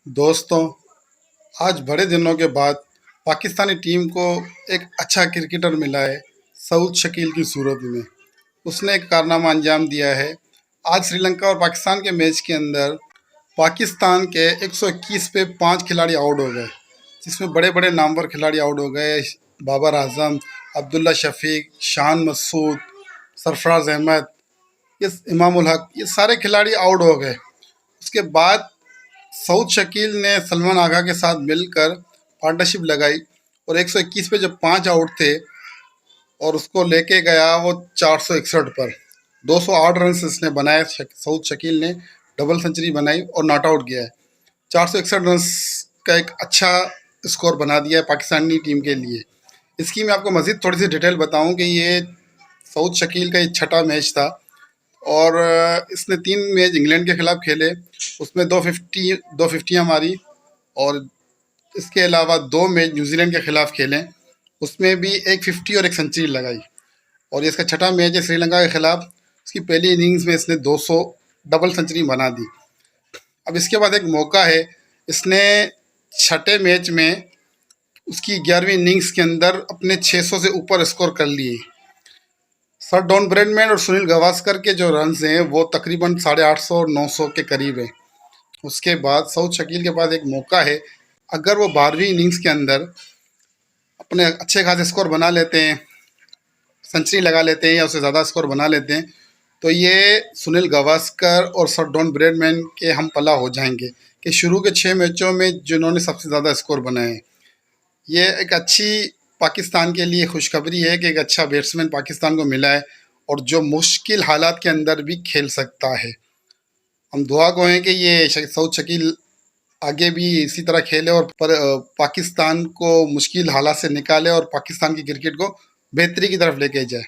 दोस्तों, आज बड़े दिनों के बाद पाकिस्तानी टीम को एक अच्छा क्रिकेटर मिला है सऊद शकील की सूरत में। उसने एक कारनामा अंजाम दिया है। आज श्रीलंका और पाकिस्तान के मैच के अंदर पाकिस्तान के 121 पे 5 खिलाड़ी आउट हो गए, जिसमें बड़े बड़े नामवर खिलाड़ी आउट हो गए। बाबर आजम, अब्दुल्ला शफीक, शान मसूद, सरफराज अहमद, ये इमाम उल हक, ये सारे खिलाड़ी आउट हो गए। उसके बाद सऊद शकील ने सलमान आगा के साथ मिलकर पार्टनरशिप लगाई और 121 पे जब 5 आउट थे और उसको लेके गया वो 461 पर। 208 रन इसने बनाए। सऊद शकील ने डबल सेंचुरी बनाई और नॉट आउट गया है। 461 रन का एक अच्छा स्कोर बना दिया है पाकिस्तानी टीम के लिए। इसकी मैं आपको मज़ीद थोड़ी सी डिटेल बताऊं कि ये सऊद शकील का ये छठा मैच था और इसने 3 मैच इंग्लैंड के खिलाफ खेले, उसमें 2 फिफ्टियाँ मारी। और इसके अलावा 2 मैच न्यूजीलैंड के खिलाफ खेले, उसमें भी 1 फिफ्टी और 1 सेंचुरी लगाई। और ये इसका छठा मैच है श्रीलंका के खिलाफ। उसकी पहली इनिंग्स में इसने 200 डबल सेंचुरी बना दी। अब इसके बाद एक मौका है, इसने छठे मैच में उसकी 11वीं इनिंग्स के अंदर अपने 600 से ऊपर स्कोर कर लिए। सर डॉन ब्रैडमैन और सुनील गावस्कर के जो रन्स हैं वो तकरीबन 850 और 900 के करीब हैं। उसके बाद सऊद शकील के पास एक मौका है, अगर वो 12वीं इनिंग्स के अंदर अपने अच्छे खासे स्कोर बना लेते हैं, सेंचुरी लगा लेते हैं या उससे ज़्यादा स्कोर बना लेते हैं, तो ये सुनील गावस्कर और सर डॉन ब्रैडमैन के हम पला हो जाएंगे कि शुरू के 6 मैचों में जिन्होंने सबसे ज़्यादा स्कोर बनाए हैं। ये एक अच्छी पाकिस्तान के लिए खुशखबरी है कि एक अच्छा बैट्समैन पाकिस्तान को मिला है और जो मुश्किल हालात के अंदर भी खेल सकता है। हम दुआ को हैं कि ये सऊद शकील आगे भी इसी तरह खेले और पाकिस्तान को मुश्किल हालात से निकाले और पाकिस्तान की क्रिकेट को बेहतरी की तरफ लेके जाए।